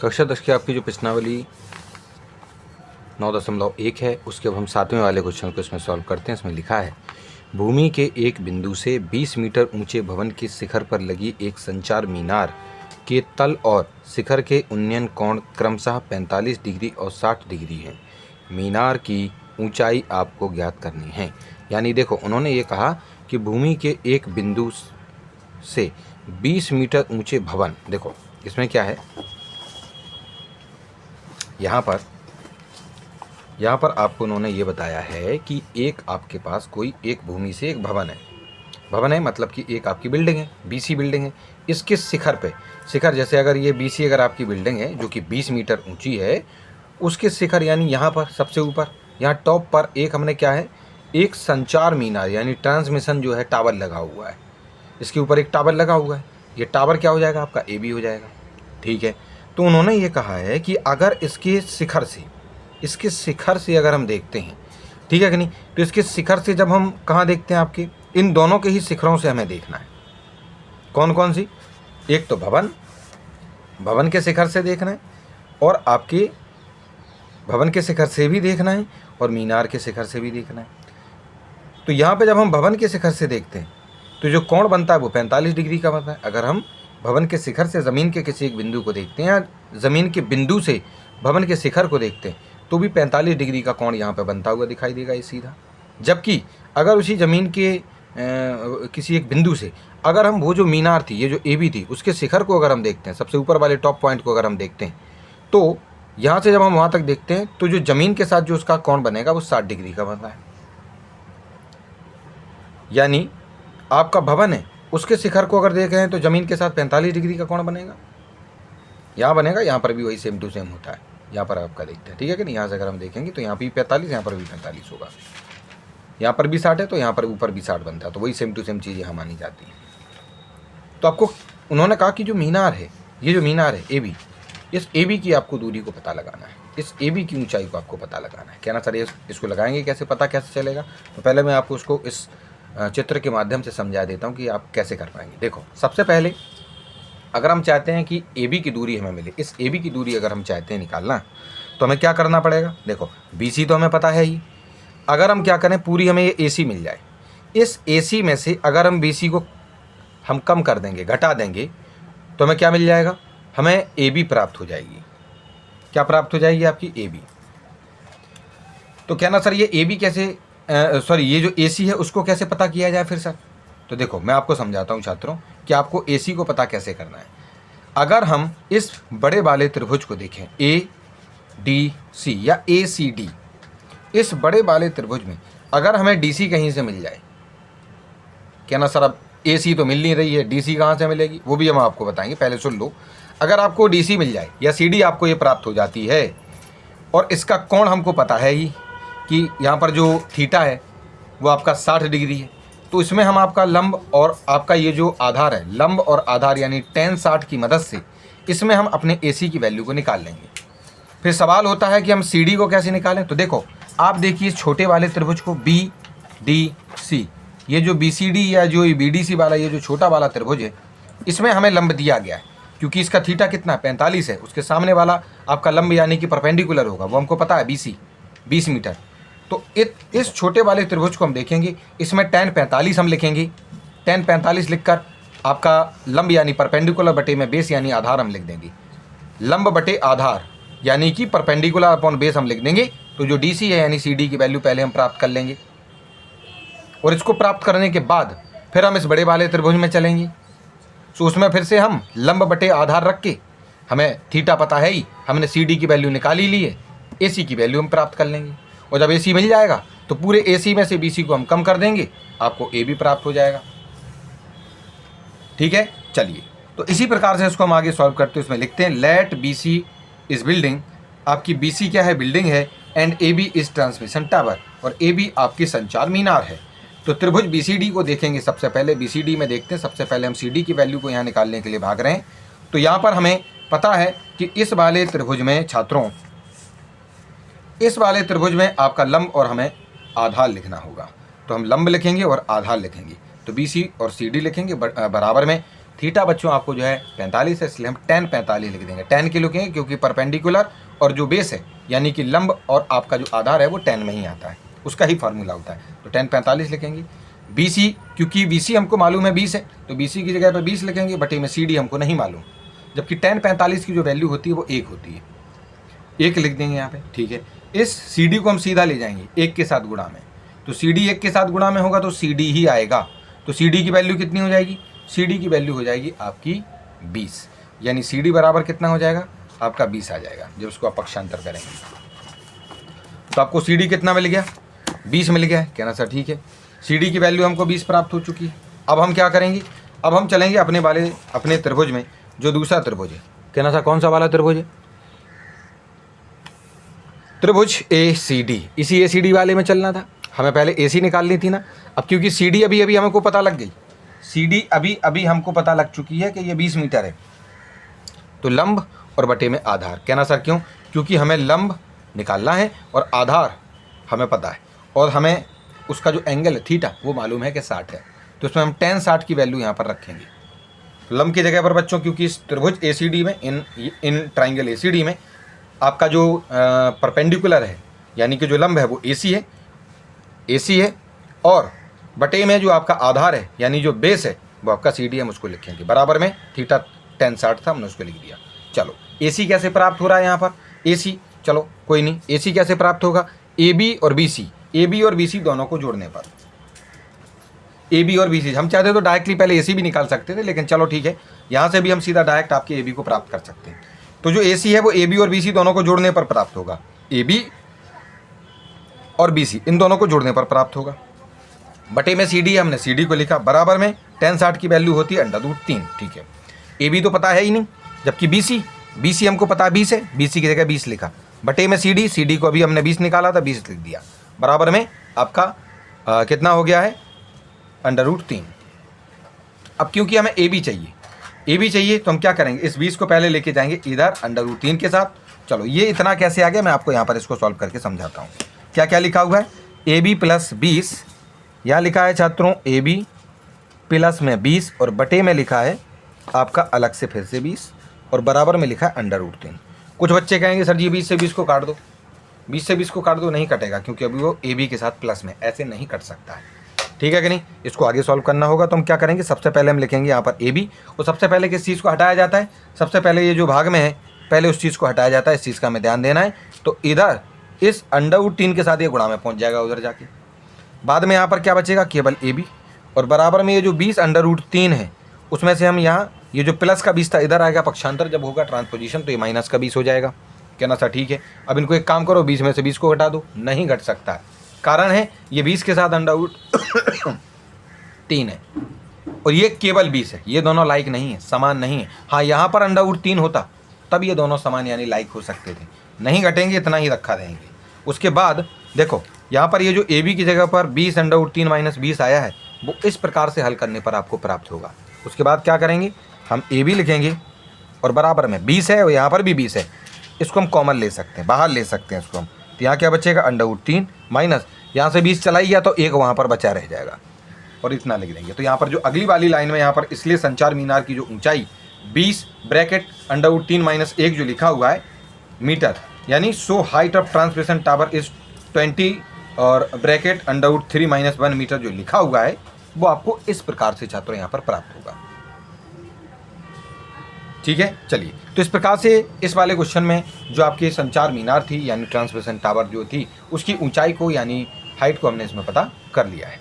कक्षा 10 की आपकी जो प्रश्नावली 9.1 है उसके अब हम 7वें वाले क्वेश्चन को इसमें सॉल्व करते हैं। इसमें लिखा है भूमि के एक बिंदु से 20 मीटर ऊंचे भवन के शिखर पर लगी एक संचार मीनार के तल और शिखर के उन्नयन कोण क्रमशः 45 डिग्री और 60 डिग्री है। मीनार की ऊंचाई आपको ज्ञात करनी है। यानी देखो उन्होंने ये कहा कि भूमि के एक बिंदु से 20 मीटर ऊंचे भवन, देखो इसमें क्या है, यहाँ पर आपको उन्होंने ये बताया है कि एक आपके पास कोई एक भूमि से एक भवन है मतलब कि एक आपकी बिल्डिंग है, बीसी बिल्डिंग है। इसके शिखर पे, शिखर जैसे अगर ये बीसी अगर आपकी बिल्डिंग है जो कि 20 मीटर ऊंची है, उसके शिखर यानी यहाँ पर सबसे ऊपर यहाँ टॉप पर एक हमने क्या है, एक संचार मीनार यानी ट्रांसमिशन जो है टावर लगा हुआ है। इसके ऊपर एक टावर लगा हुआ है, ये टावर क्या हो जाएगा आपका ए बी हो जाएगा। ठीक है, तो उन्होंने ये कहा है कि अगर इसके शिखर से अगर हम देखते हैं, ठीक है कि नहीं, तो इसके शिखर से जब हम कहाँ देखते हैं, आपके इन दोनों के ही शिखरों से हमें देखना है। कौन कौन सी, एक तो भवन के शिखर से देखना है और आपके भवन के शिखर से भी देखना है और मीनार के शिखर से भी देखना है। तो यहाँ पे जब हम भवन के शिखर से देखते हैं तो जो कोण बनता है वो 45 डिग्री का बनता है। अगर हम भवन के शिखर से ज़मीन के किसी एक बिंदु को देखते हैं या ज़मीन के बिंदु से भवन के शिखर को देखते हैं तो भी 45 डिग्री का कोण यहाँ पे बनता हुआ दिखाई देगा ये सीधा। जबकि अगर उसी ज़मीन के किसी एक बिंदु से अगर हम वो जो मीनार थी, ये जो ए बी थी, उसके शिखर को अगर हम देखते हैं, सबसे ऊपर वाले टॉप पॉइंट को अगर हम देखते हैं, तो यहाँ से जब हम वहाँ तक देखते हैं तो जो ज़मीन के साथ जो उसका कोण बनेगा वो 60 डिग्री का बन रहा है। यानी आपका भवन है, उसके शिखर को अगर देखें तो ज़मीन के साथ 45 डिग्री का कोण बनेगा, यहाँ बनेगा, यहाँ पर भी वही सेम टू सेम होता है। यहाँ पर आपका देखते हैं, ठीक है कि नहीं, यहाँ से अगर हम देखेंगे तो यहाँ भी 45, यहाँ पर भी 45 होगा, यहाँ पर भी 60 है तो यहाँ पर ऊपर भी 60 बनता है, तो वही सेम टू सेम चीज़ यहाँ मानी जाती है। तो आपको उन्होंने कहा कि जो मीनार है, ये जो मीनार है ए बी, इस ए बी की आपको दूरी को पता लगाना है, इस ए बी की ऊंचाई को आपको पता लगाना है। कहना सर इसको लगाएंगे कैसे, पता कैसे चलेगा? तो पहले मैं आपको उसको इस चित्र के माध्यम से समझा देता हूँ कि आप कैसे कर पाएंगे। देखो सबसे पहले अगर हम चाहते हैं कि ए बी की दूरी हमें मिले, इस ए बी की दूरी अगर हम चाहते हैं निकालना, तो हमें क्या करना पड़ेगा? देखो बी सी तो हमें पता है ही, अगर हम क्या करें, पूरी हमें ये ए सी मिल जाए, इस ए सी में से अगर हम बी सी को हम कम कर देंगे, घटा देंगे, तो हमें क्या मिल जाएगा? हमें ए बी प्राप्त हो जाएगी। क्या प्राप्त हो जाएगी? आपकी ए बी। तो कहना सर ये ए बी कैसे, ये जो ए सी है उसको कैसे पता किया जाए फिर सर? तो देखो मैं आपको समझाता हूँ छात्रों कि आपको ए सी को पता कैसे करना है। अगर हम इस बड़े वाले त्रिभुज को देखें ए डी सी या ए सी डी, इस बड़े वाले त्रिभुज में अगर हमें डी सी कहीं से मिल जाए, कहना सर अब ए सी तो मिल नहीं रही है, डी सी कहाँ से मिलेगी? वो भी हम आपको बताएंगे, पहले सुन लो। अगर आपको डी सी मिल जाए या सी डी आपको ये प्राप्त हो जाती है और इसका कोण हमको पता है ही कि यहाँ पर जो थीटा है वो आपका 60 डिग्री है, तो इसमें हम आपका लंब और आपका ये जो आधार है, लंब और आधार यानी tan 60 की मदद से इसमें हम अपने AC की वैल्यू को निकाल लेंगे। फिर सवाल होता है कि हम CD को कैसे निकालें? तो देखो आप देखिए छोटे वाले त्रिभुज को BDC, ये जो BCD या जो BDC वाला ये जो छोटा वाला त्रिभुज है, इसमें हमें लंब दिया गया है क्योंकि इसका थीटा कितना 45 है, उसके सामने वाला आपका लंब यानी कि परपेंडिकुलर होगा, वो हमको पता है BC 20 मीटर। तो इस छोटे वाले त्रिभुज को हम देखेंगे, इसमें tan 45 हम लिखेंगे, tan 45 लिखकर आपका लंब यानी परपेंडिकुलर बटे में बेस यानी आधार हम लिख देंगे, लंब बटे आधार यानी कि परपेंडिकुलर अपॉन बेस हम लिख देंगे। तो जो डी सी है यानी सी डी की वैल्यू पहले हम प्राप्त कर लेंगे और इसको प्राप्त करने के बाद फिर हम इस बड़े वाले त्रिभुज में चलेंगे। तो उसमें फिर से हम लंब बटे आधार रख के, हमें थीटा पता है ही, हमने सी डी की वैल्यू निकाल ही ली है, ए सी की वैल्यू हम प्राप्त कर लेंगे और जब AC मिल जाएगा तो पूरे AC में से BC को हम कम कर देंगे, आपको AB प्राप्त हो जाएगा। ठीक है, चलिए तो इसी प्रकार से इसको हम आगे सॉल्व करते हैं। इसमें लिखते हैं लेट BC इज बिल्डिंग, आपकी BC क्या है? बिल्डिंग है, and AB is transmission tower, और AB आपकी संचार मीनार है। तो त्रिभुज BCD को देखेंगे सबसे पहले, BCD में देखते हैं, सबसे पहले हम CD की वैल्यू को यहाँ निकालने के लिए भाग रहे हैं। तो यहाँ पर हमें पता है कि इस वाले त्रिभुज में छात्रों, इस वाले त्रिभुज में आपका लंब और हमें आधार लिखना होगा, तो हम लंब लिखेंगे और आधार लिखेंगे। तो BC और CD लिखेंगे, बराबर में थीटा बच्चों आपको जो है 45 है, इसलिए हम tan 45 लिख देंगे। tan क्यों लिखेंगे? क्योंकि परपेंडिकुलर और जो बेस है यानी कि लंब और आपका जो आधार है वो tan में ही आता है, उसका ही फार्मूला होता है, तो tan 45 लिखेंगे। BC, क्योंकि BC हमको मालूम है 20 है, तो BC की जगह पर 20 लिखेंगे, बटे में CD हमको नहीं मालूम, जबकि tan 45 की जो वैल्यू होती है वो 1 होती है, 1 लिख देंगे यहाँ पे, ठीक है। इस CD को हम सीधा ले जाएंगे 1 के साथ गुणा में, तो CD 1 के साथ गुणा में होगा तो CD ही आएगा, तो CD की वैल्यू कितनी हो जाएगी? CD की वैल्यू हो जाएगी आपकी 20, यानी CD बराबर कितना हो जाएगा? आपका 20 आ जाएगा जब उसको आप पक्षांतर करेंगे। तो आपको CD कितना मिल गया? 20 मिल गया है। कहना सर ठीक है, CD की वैल्यू हमको 20 प्राप्त हो चुकी है। अब हम क्या करेंगे? अब हम चलेंगे अपने त्रिभुज में, जो दूसरा त्रिभुज है। कहना सर कौन सा वाला त्रिभुज है? त्रिभुज ACD, इसी ACD वाले में चलना था, हमें पहले AC निकालनी थी ना। अब क्योंकि CD अभी अभी हमको पता लग गई, CD अभी अभी हमको पता लग चुकी है कि ये 20 मीटर है, तो लंब और बटे में आधार। कहना सर क्यों? क्योंकि हमें लंब निकालना है और आधार हमें पता है, और हमें उसका जो एंगल है थीटा वो मालूम है कि 60 है, तो इसमें हम tan 60 की वैल्यू यहाँ पर रखेंगे। लंब की जगह पर बच्चों, क्योंकि इस त्रिभुज ACD में, इन ट्राइंगल ACD में आपका जो परपेंडिकुलर है यानी कि जो लंब है वो AC है, और बटे में जो आपका आधार है यानी जो बेस है वो आपका CD है, हम उसको लिखेंगे। बराबर में थीटा tan 60 था, हमने उसको लिख दिया। चलो AC कैसे प्राप्त हो रहा है यहाँ पर? AC, चलो कोई नहीं, AC कैसे प्राप्त होगा? AB और BC दोनों को जोड़ने पर, AB और BC, हम चाहते तो डायरेक्टली पहले AC भी निकाल सकते थे, लेकिन चलो ठीक है, यहाँ से भी हम सीधा डायरेक्ट आपके AB को प्राप्त कर सकते हैं। तो जो AC है वो AB और BC दोनों को जोड़ने पर प्राप्त होगा, AB और BC इन दोनों को जोड़ने पर प्राप्त होगा। बटे में CD, हमने CD को लिखा, बराबर में tan 60 की वैल्यू होती है √3, ठीक है। AB तो पता है ही नहीं, जबकि BC हमको पता है 20 है, BC की जगह 20 लिखा, बटे में CD को अभी हमने 20 निकाला था, 20 लिख दिया, बराबर में आपका कितना हो गया है? √3। अब क्योंकि हमें AB चाहिए तो हम क्या करेंगे? इस 20 को पहले लेके जाएंगे इधर √3 के साथ। चलो ये इतना कैसे आ गया, मैं आपको यहाँ पर इसको सॉल्व करके समझाता हूँ। क्या क्या लिखा हुआ है? AB + 20, यहाँ लिखा है छात्रों AB प्लस में 20, और बटे में लिखा है आपका अलग से फिर से 20, और बराबर में लिखा है √3। कुछ बच्चे कहेंगे सर जी 20 से 20 को काट दो, 20 से 20 को काट दो, नहीं कटेगा, क्योंकि अभी वो AB के साथ प्लस में, ऐसे नहीं कट सकता है, ठीक है कि नहीं। इसको आगे सॉल्व करना होगा, तो हम क्या करेंगे? सबसे पहले हम लिखेंगे यहाँ पर AB, और सबसे पहले किस चीज़ को हटाया जाता है? सबसे पहले ये जो भाग में है पहले उस चीज़ को हटाया जाता है, इस चीज़ का हमें ध्यान देना है। तो इधर इस √3 के साथ ये गुणा में पहुँच जाएगा उधर जाके, बाद में यहाँ पर क्या बचेगा? केवल AB, और बराबर में ये जो 20 √3 है उसमें से हम यहाँ ये जो प्लस का 20 था इधर आएगा, पक्षांतर जब होगा ट्रांसपोजिशन तो ये माइनस का 20 हो जाएगा। कहना सर ठीक है, अब इनको एक काम करो, 20 में से 20 को घटा दो, नहीं घट सकता है, कारण है ये 20 के साथ √3 है, और ये केवल 20 है, ये दोनों लाइक नहीं है, समान नहीं है। हाँ यहाँ पर √3 होता तब ये दोनों समान यानी लाइक हो सकते थे, नहीं घटेंगे, इतना ही रखा रहेंगे। उसके बाद देखो यहाँ पर ये जो AB की जगह पर 20 √3 - 20 आया है, वो इस प्रकार से हल करने पर आपको प्राप्त होगा। उसके बाद क्या करेंगे? हम AB लिखेंगे, और बराबर में 20 है, और यहाँ पर भी 20 है, इसको हम कॉमन ले सकते हैं, बाहर ले सकते हैं इसको हम, तो यहाँ क्या बचेगा? √3 माइनस यहाँ से 20 चला ही गया तो एक वहाँ पर बचा रह जाएगा, और इतना लिख देंगे। तो यहाँ पर जो अगली वाली लाइन में यहाँ पर, इसलिए संचार मीनार की जो ऊंचाई 20 ब्रैकेट √3 - 1 जो लिखा हुआ है मीटर, यानी so height of transmission tower is 20 और ब्रैकेट √3 - 1 मीटर जो लिखा हुआ है वो आपको इस प्रकार से छात्रों यहाँ पर प्राप्त होगा, ठीक है। चलिए, तो इस प्रकार से इस वाले क्वेश्चन में जो आपकी संचार मीनार थी यानी ट्रांसमिशन टावर जो थी उसकी ऊंचाई को यानी हाइट को हमने इसमें पता कर लिया है।